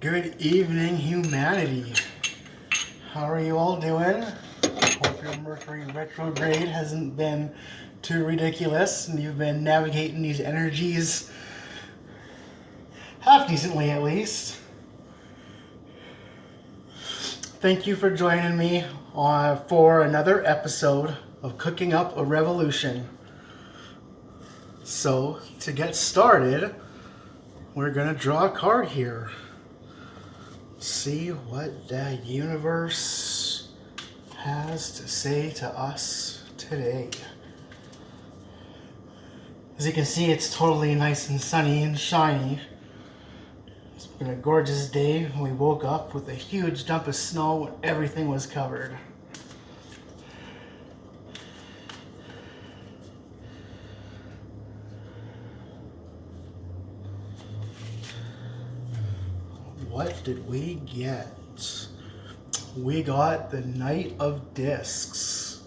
Good evening, humanity. How are you all doing? Hope your Mercury retrograde hasn't been too ridiculous and you've been navigating these energies half decently at least. Thank you for joining me for another episode of Cooking Up a Revolution. So, to get started, we're going to draw a card here. See what the universe has to say to us today. As you can see, it's totally nice and sunny and shiny. It's been a gorgeous day. We woke up with a huge dump of snow and everything was covered. What did we get? We got the Knight of Discs.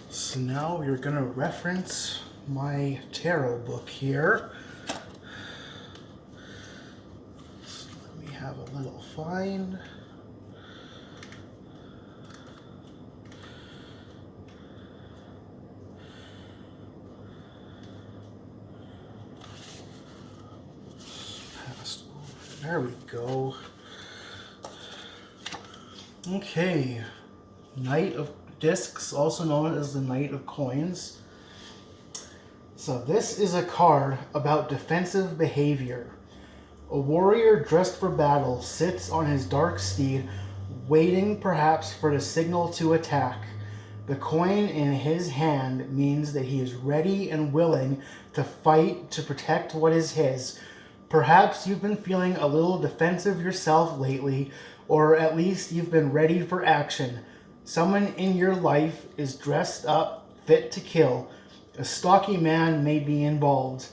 So now we're going to reference my tarot book here. So let me have a little find. There we go. Okay. Knight of Discs, also known as the Knight of Coins. So this is a card about defensive behavior. A warrior dressed for battle sits on his dark steed, waiting perhaps for the signal to attack. The coin in his hand means that he is ready and willing to fight to protect what is his. Perhaps you've been feeling a little defensive yourself lately, or at least you've been ready for action. Someone in your life is dressed up, fit to kill. A stocky man may be involved.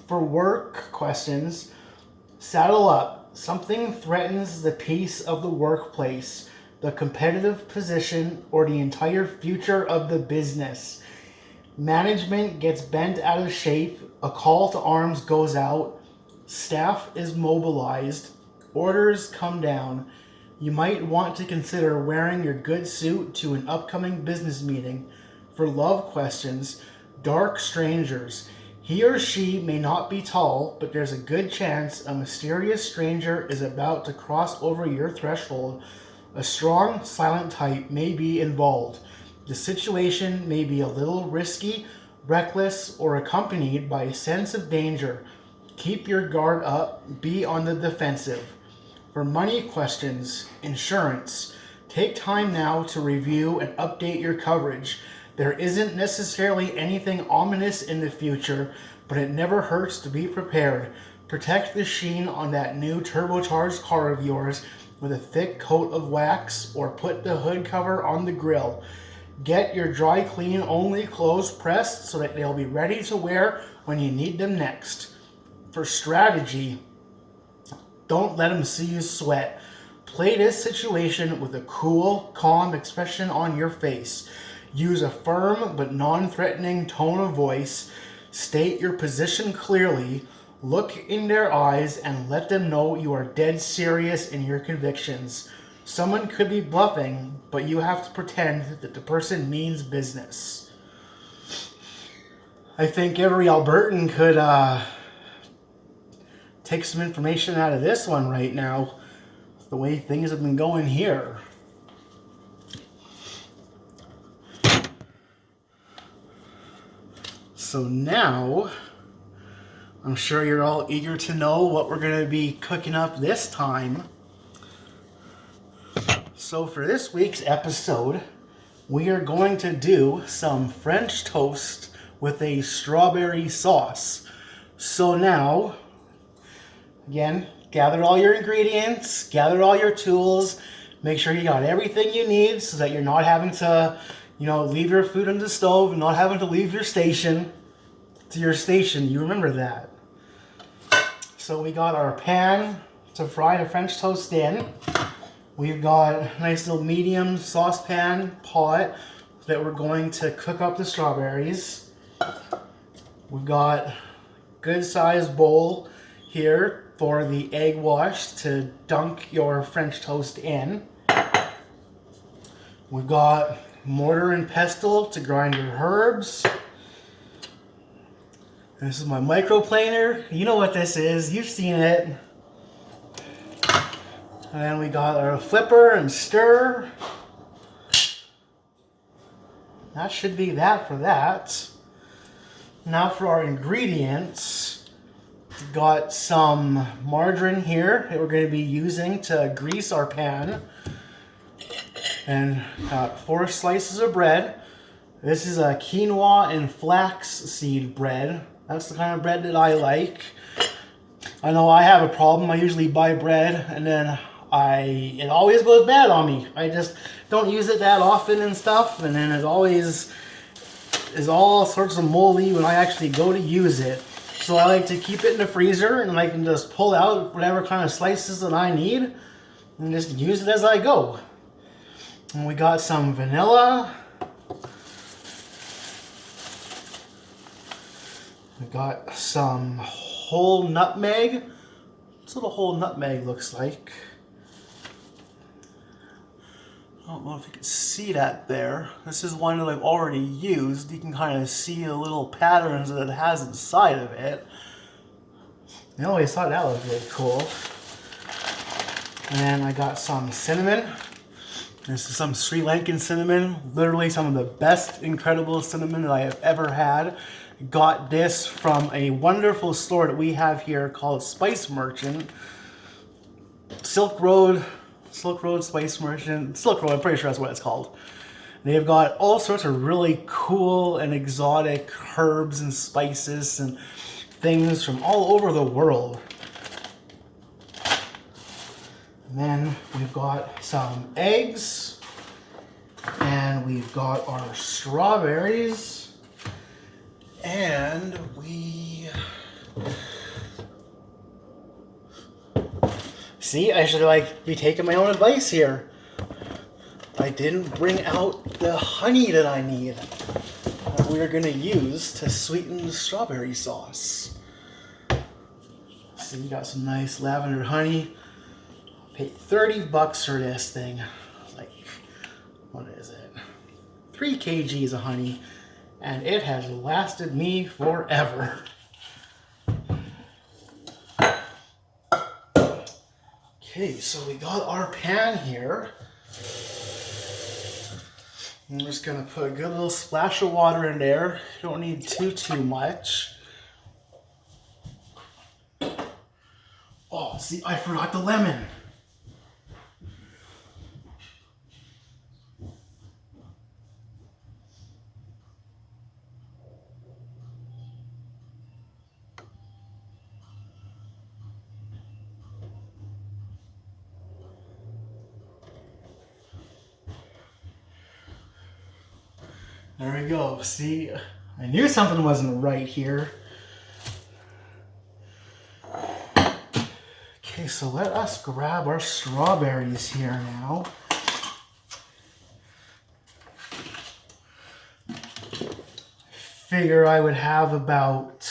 For work questions, saddle up. Something threatens the peace of the workplace, the competitive position, or the entire future of the business. Management gets bent out of shape. A call to arms goes out. Staff is mobilized. Orders come down. You might want to consider wearing your good suit to an upcoming business meeting. For love questions, dark strangers. He or she may not be tall, but there's a good chance a mysterious stranger is about to cross over your threshold. A strong, silent type may be involved. The situation may be a little risky, reckless, or accompanied by a sense of danger. Keep your guard up. Be on the defensive. For money questions, insurance, take time now to review and update your coverage. There isn't necessarily anything ominous in the future, but it never hurts to be prepared. Protect the sheen on that new turbocharged car of yours with a thick coat of wax, or put the hood cover on the grill. Get your dry clean only clothes pressed so that they'll be ready to wear when you need them next. For strategy, don't let them see you sweat. Play this situation with a cool, calm expression on your face. Use a firm but non-threatening tone of voice. State your position clearly. Look in their eyes and let them know you are dead serious in your convictions. Someone could be bluffing, but you have to pretend that the person means business. I think every Albertan could take some information out of this one right now, the way things have been going here. So now, I'm sure you're all eager to know what we're going to be cooking up this time. So for this week's episode, we are going to do some French toast with a strawberry sauce. So now, again, gather all your ingredients, gather all your tools, make sure you got everything you need so that you're not having to, leave your food on the stove and not having to leave your station to your station. You remember that. So we got our pan to fry the French toast in. We've got a nice little medium saucepan pot that we're going to cook up the strawberries. We've got a good sized bowl here for the egg wash to dunk your French toast in. We've got mortar and pestle to grind your herbs. This is my microplaner. You know what this is. You've seen it. And then we got our flipper and stir. That should be that for that. Now for our ingredients. We've got some margarine here that we're going to be using to grease our pan. And 4 slices of bread. This is a quinoa and flax seed bread. That's the kind of bread that I like. I know I have a problem. I usually buy bread and then it always goes bad on me. I just don't use it that often and stuff, and then it always is all sorts of moldy when I actually go to use it. So I like to keep it in the freezer, and I can just pull out whatever kind of slices that I need and just use it as I go. And we got some vanilla. We got some whole nutmeg. That's what a whole nutmeg looks like. I don't know if you can see that there. This is one that I've already used. You can kind of see the little patterns that it has inside of it. I always thought that was really cool. And then I got some cinnamon. This is some Sri Lankan cinnamon. Literally some of the best, incredible cinnamon that I have ever had. Got this from a wonderful store that we have here called Spice Merchant. Silk Road Spice Merchant. Silk Road, I'm pretty sure that's what it's called. They've got all sorts of really cool and exotic herbs and spices and things from all over the world. And then we've got some eggs. And we've got our strawberries. And see, I should be taking my own advice here. I didn't bring out the honey that I need that we're gonna use to sweeten the strawberry sauce. So you got some nice lavender honey. Paid $30 for this thing. Like, what is it? 3 kgs of honey, and it has lasted me forever. Okay, so we got our pan here. I'm just gonna put a good little splash of water in there. You don't need too much. Oh, see, I forgot the lemon. There we go. See, I knew something wasn't right here. Okay, so let us grab our strawberries here now. Figure I would have about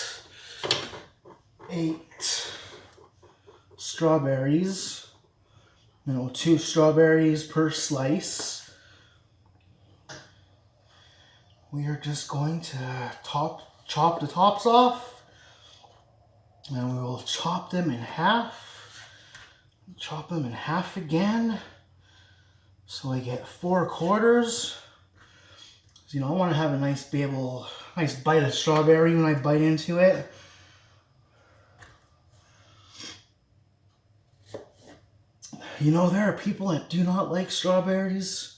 8 strawberries. 2 strawberries per slice. We are just going to chop the tops off, and we will chop them in half, chop them in half again, so I get 4 quarters. So, I want to have a nice bite of strawberry when I bite into it. There are people that do not like strawberries.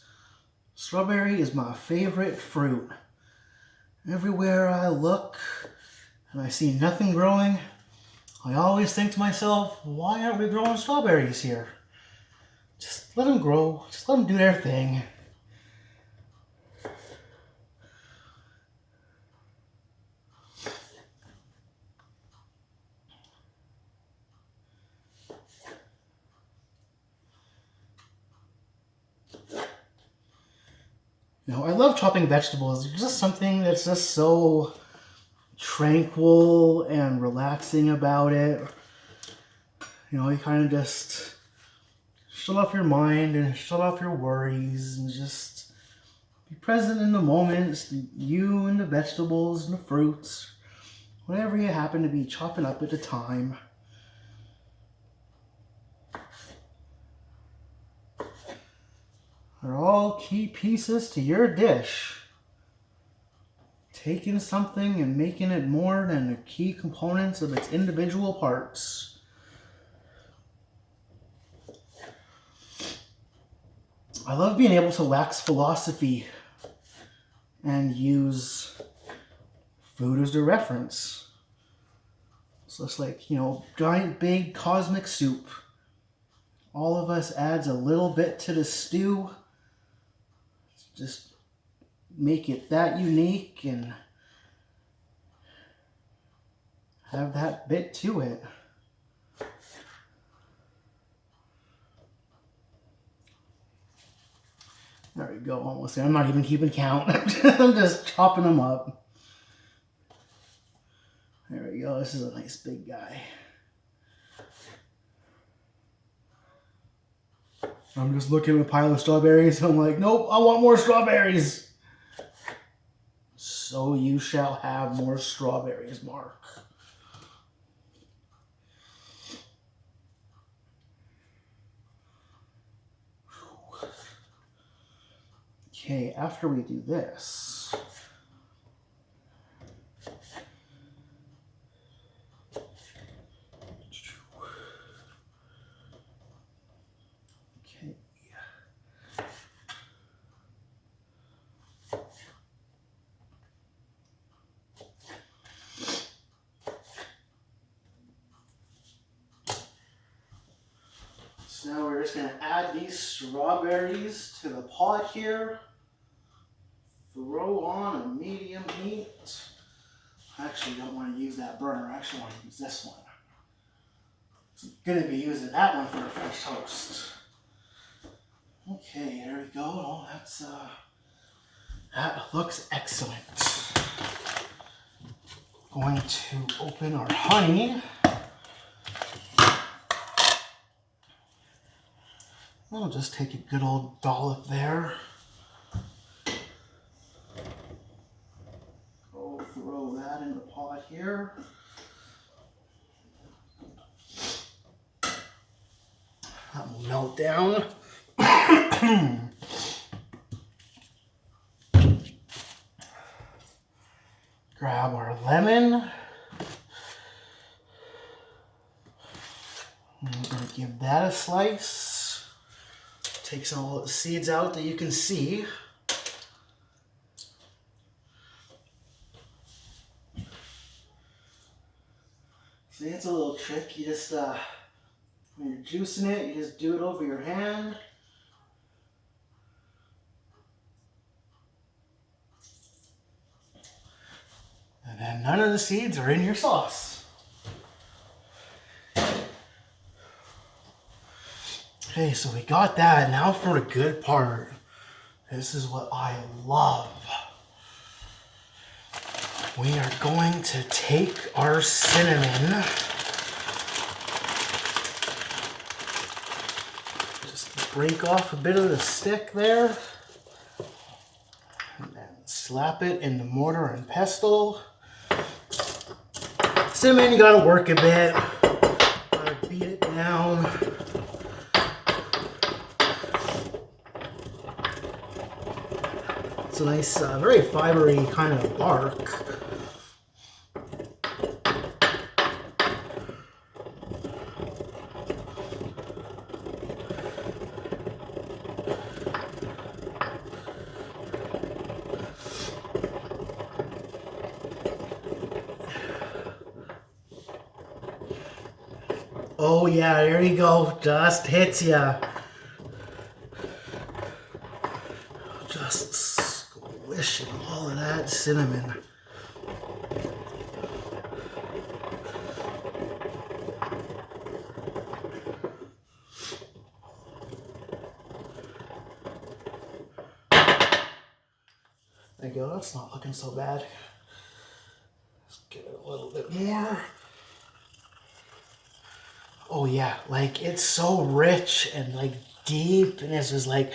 Strawberry is my favorite fruit. Everywhere I look and I see nothing growing, I always think to myself, why aren't we growing strawberries here? Just let them grow. Just let them do their thing. I love chopping vegetables. There's just something that's just so tranquil and relaxing about it. You kind of just shut off your mind and shut off your worries and just be present in the moments, you and the vegetables and the fruits, whatever you happen to be chopping up at the time. Are all key pieces to your dish. Taking something and making it more than the key components of its individual parts. I love being able to wax philosophy and use food as a reference. So it's like, giant big cosmic soup. All of us adds a little bit to the stew. Just make it that unique and have that bit to it. There we go, almost there. I'm not even keeping count. I'm just chopping them up. There we go. This is a nice big guy. I'm just looking at a pile of strawberries. I'm like, nope, I want more strawberries. So you shall have more strawberries, Mark. Okay, after we do this, okay. So now we're just going to add these strawberries to the pot here. Throw on a medium heat. I actually don't want to use that burner. I actually want to use this one. I'm going to be using that one for a French toast. Okay, there we go. Oh, that looks excellent. Going to open our honey. I'll just take a good old dollop there. Throw that in the pot here. That will melt down. Grab our lemon. I'm going to give that a slice. Take some of the seeds out that you can see. See, it's a little trick. You just, when you're juicing it, you just do it over your hand. And then none of the seeds are in your sauce. Okay, so we got that. Now for the good part. This is what I love. We are going to take our cinnamon, just break off a bit of the stick there, and then slap it in the mortar and pestle. Cinnamon, you gotta work a bit, gotta beat it down. It's a nice, very fibery kind of bark. Oh yeah, there you go. Just hits ya. Just squishing all of that cinnamon. There you go. That's not looking so bad. Let's get it a little bit more. Oh yeah, like it's so rich and like deep, and it's just like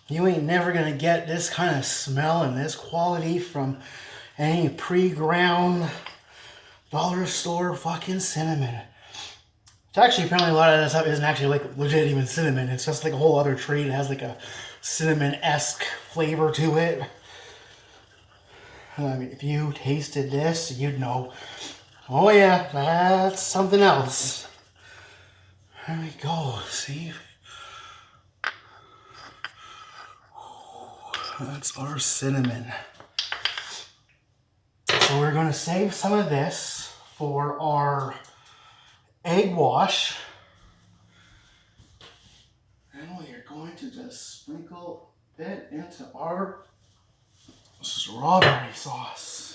you ain't never gonna get this kind of smell and this quality from any pre-ground dollar store fucking cinnamon. It's actually apparently a lot of that stuff isn't actually like legit even cinnamon. It's just like a whole other tree that has like a cinnamon-esque flavor to it. I mean, if you tasted this, you'd know. Oh yeah, that's something else. There we go. See? That's our cinnamon. So we're going to save some of this for our egg wash. And we are going to just sprinkle it into our strawberry sauce.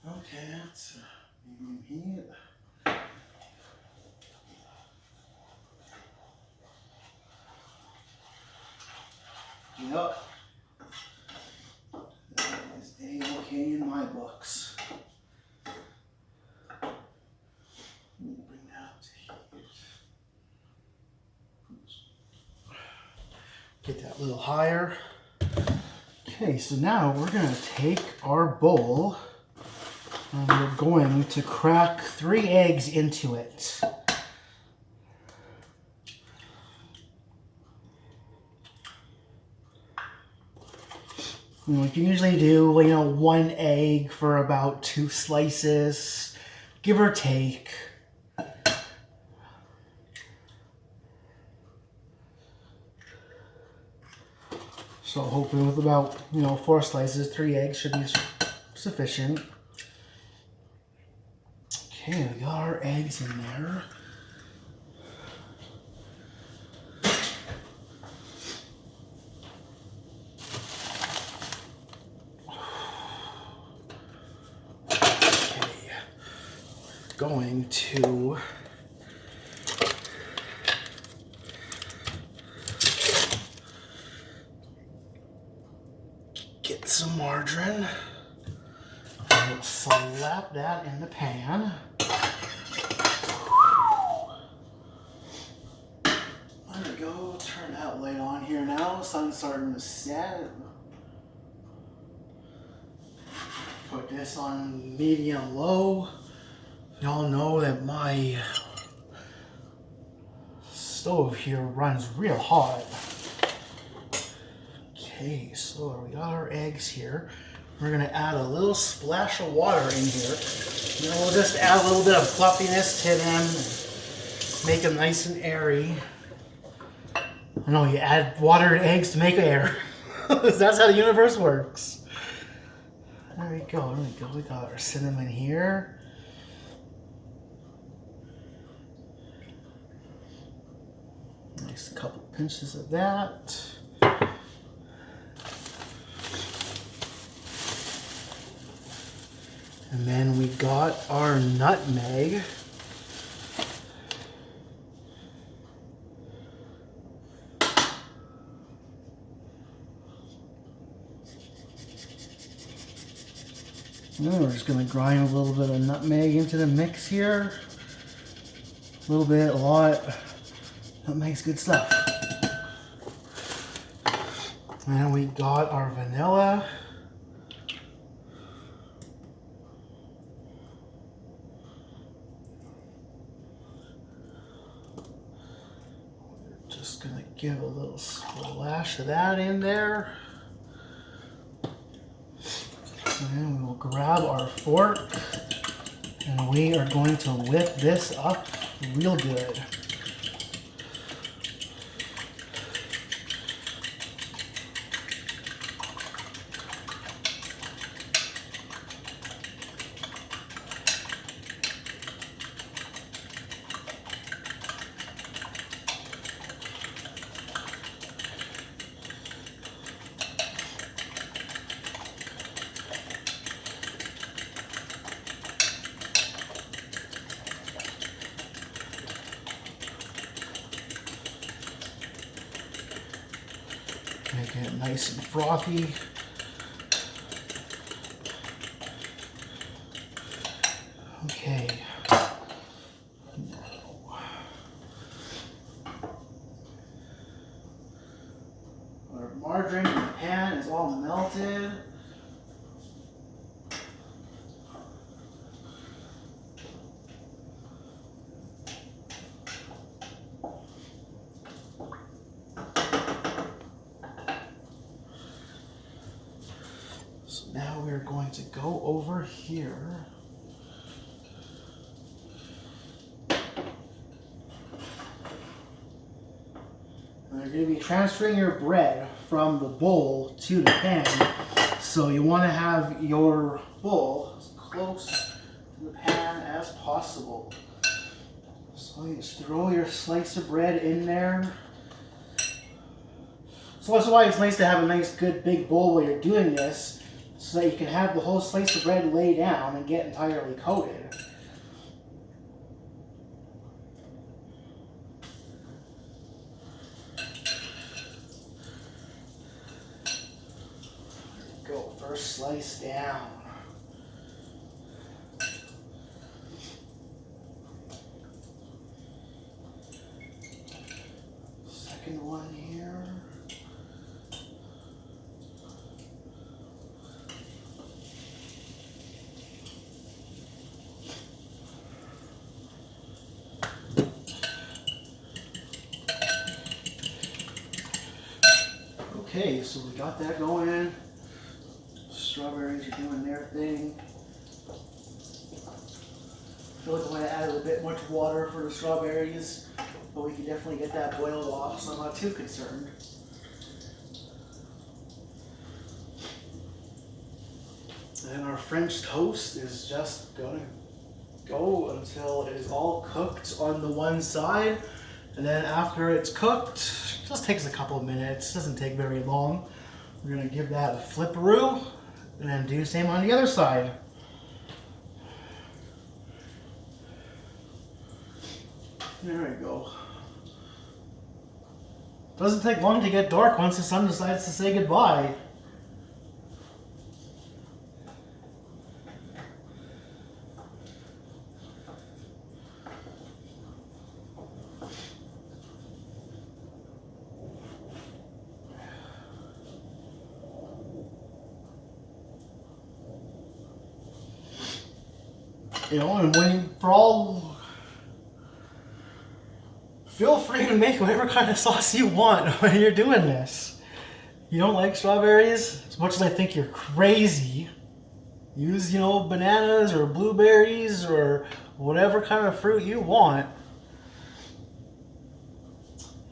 Okay, that's medium heat. Yep. That is A-okay in my books. Bring that up to heat. Get that a little higher. Okay, so now we're going to take our bowl and we're going to crack 3 eggs into it. You can usually do, 1 egg for about 2 slices, give or take. So hoping with about, 4 slices, 3 eggs should be sufficient. Okay, we got our eggs in there. Going to get some margarine. We'll slap that in the pan. There we go. Turn that light on here now. Sun's starting to set. Put this on medium low. Y'all know that my stove here runs real hot. Okay, so we got our eggs here. We're gonna add a little splash of water in here. And then we'll just add a little bit of fluffiness to them. Make them nice and airy. I know, you add water to eggs to make air. That's how the universe works. There we go, there we go. We got our cinnamon here. Nice couple pinches of that. And then we got our nutmeg. And then we're just going to grind a little bit of nutmeg into the mix here. A little bit, a lot. Nutmeg's good stuff. And we got our vanilla. We're just going to give a little splash of that in there. And then we will grab our fork and we are going to whip this up real good. Make it nice and frothy. Okay. Our margarine in the pan is all melted. So now we're going to go over here. And you're going to be transferring your bread from the bowl to the pan. So you want to have your bowl as close to the pan as possible. So you just throw your slice of bread in there. So that's why it's nice to have a nice good big bowl while you're doing this, so that you can have the whole slice of bread lay down and get entirely coated. Go, first slice down. Second one here. Okay, so we got that going. Strawberries are doing their thing. I feel like I might have added a bit much water for the strawberries, but we can definitely get that boiled off, so I'm not too concerned. And our French toast is just gonna go until it is all cooked on the one side, and then after it's cooked, it just takes a couple of minutes, doesn't take very long. We're gonna give that a flipperoo, and then do the same on the other side. There we go. Doesn't take long to get dark once the sun decides to say goodbye. You know, and feel free to make whatever kind of sauce you want when you're doing this. You don't like strawberries? As much as I think you're crazy, use, bananas or blueberries or whatever kind of fruit you want.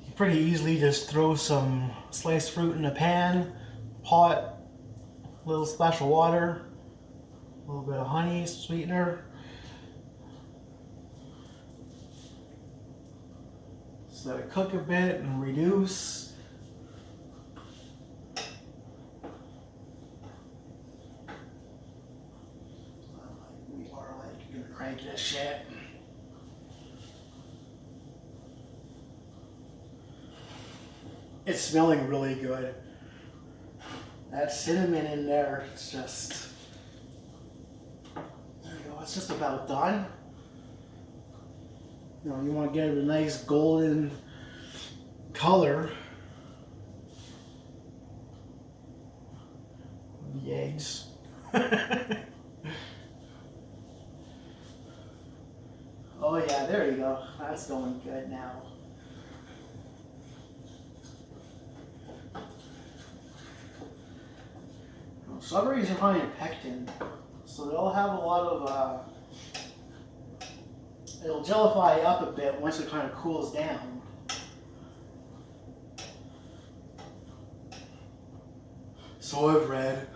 You pretty easily just throw some sliced fruit in a pan, pot, a little splash of water, a little bit of honey, sweetener. Just let it cook a bit and reduce. We are gonna crank this shit. It's smelling really good. That cinnamon in there, it's just, there you go, it's just about done. You want to get it a nice golden color. The eggs. Oh yeah, there you go. That's going good now. Strawberries are high in pectin, so they'll have a lot of, it'll gellify up a bit once it kind of cools down. So I've read.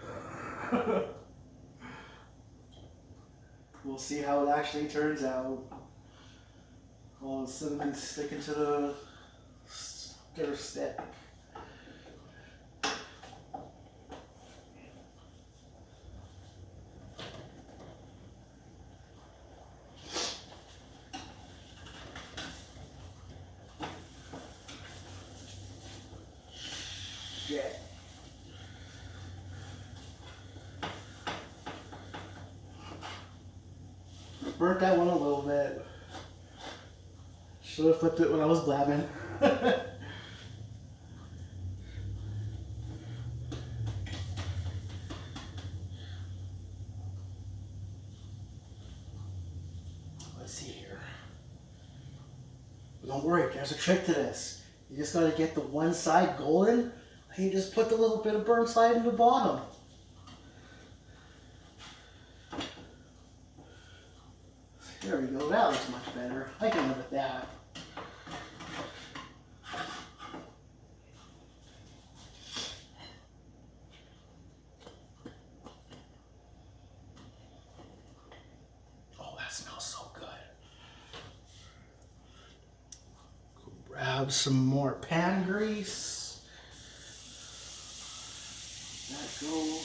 We'll see how it actually turns out. All the cinnamon sticking to the stick. Yeah. burnt that one a little bit. Should have flipped it when I was blabbing. Let's see here. But don't worry, there's a trick to this. You just gotta get the one side golden, and you just put the little bit of burnt side in the bottom. There we go, that looks much better. I can live with that. Oh, that smells so good. Grab some more pan grease. That go.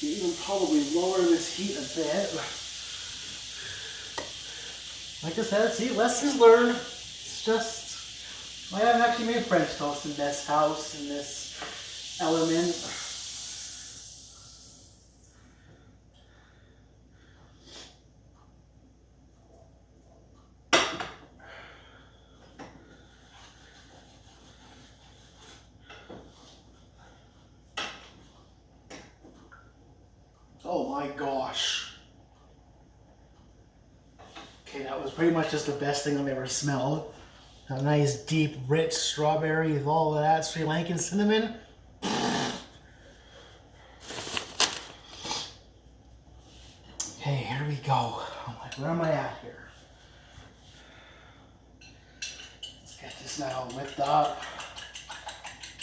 Even probably lower this heat a bit. Like I said, see, lessons learned. It's just, I haven't actually made French toast in this house, in this element. Oh my gosh. Okay, that was pretty much just the best thing I've ever smelled. A nice, deep, rich strawberry with all of that Sri Lankan cinnamon. Okay, here we go. I'm like, where am I at here? Let's get this now whipped up.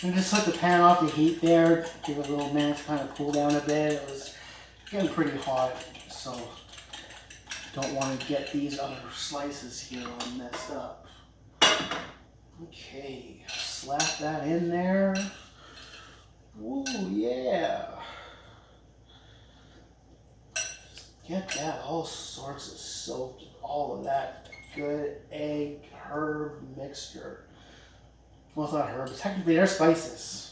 And just let the pan off the heat there. Give it a little minute to kind of cool down a bit. It was getting pretty hot, so don't want to get these other slices here all messed up. Okay, slap that in there. Ooh, yeah. Just get that all sorts of soaked, all of that good egg herb mixture. Well, it's not herbs, technically they're spices.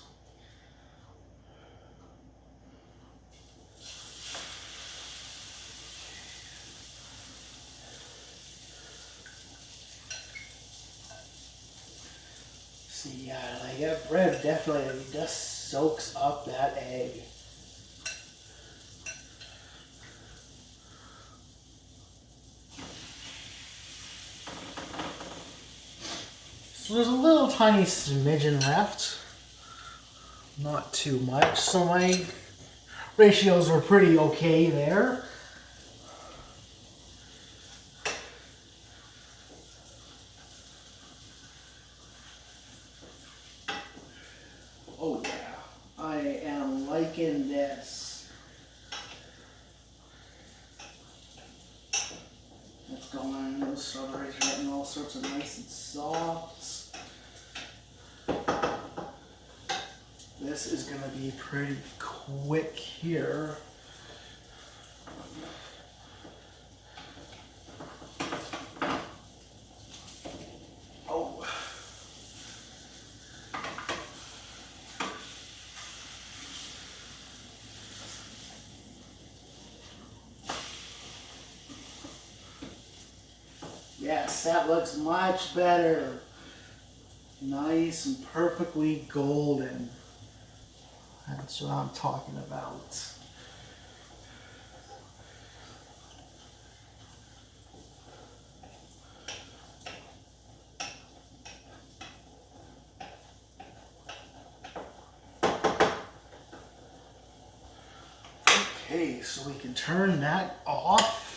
See, yeah, like that bread definitely just soaks up that egg. So there's a little tiny smidgen left. Not too much, so my ratios were pretty okay there. Oh yeah, I am liking this. Let's go on. Those strawberries are getting all sorts of nice and soft. This is going to be pretty quick here. Oh. Yes, that looks much better. Nice and perfectly golden. That's what I'm talking about. Okay, so we can turn that off.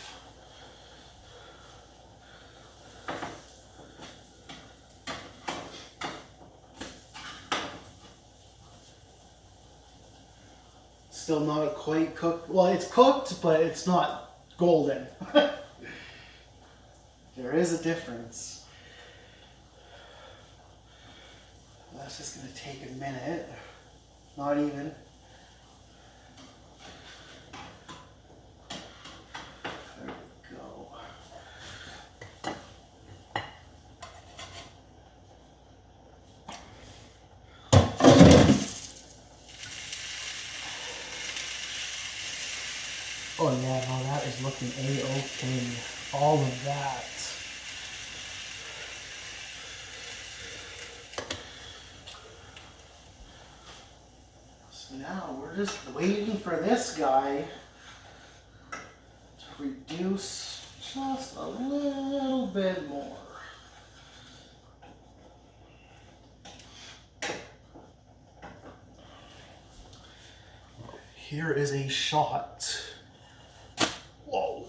Still not quite cooked. Well, it's cooked, but it's not golden. There is a difference. That's just going to take a minute. Not even. There we go. Oh yeah, Oh, that is looking A-okay. All of that. So now we're just waiting for this guy to reduce just a little bit more. Here is a shot. Whoa.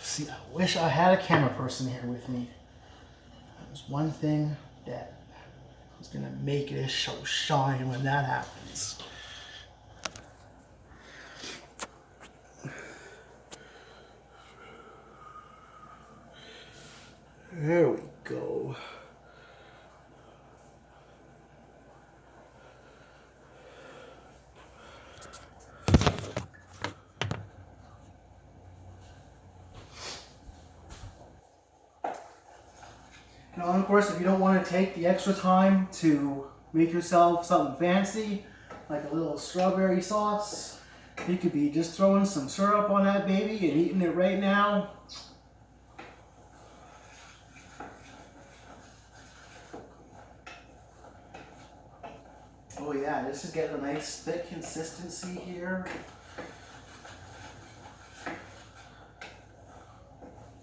See, I wish I had a camera person here with me. There's one thing that is gonna make this show shine when that happens. There we go. Now, of course, if you don't want to take the extra time to make yourself something fancy, like a little strawberry sauce, you could be just throwing some syrup on that baby and eating it right now. Oh yeah, this is getting a nice thick consistency here.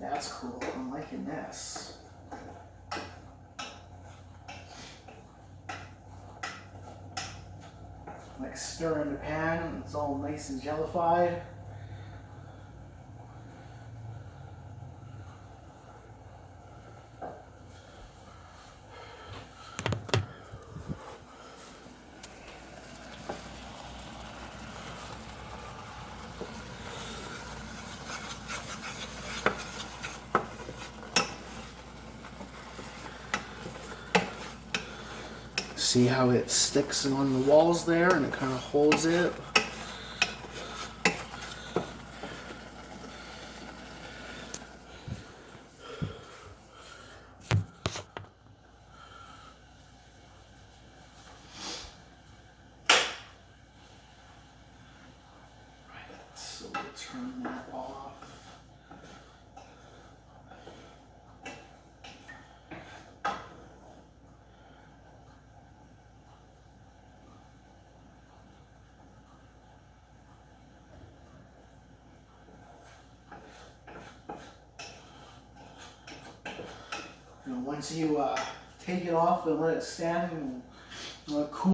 That's cool, I'm liking this. Like stir in the pan, it's all nice and jellified. See how it sticks on the walls there and it kind of holds it. Right, so we'll turn that off. Once you take it off and let it stand and cool.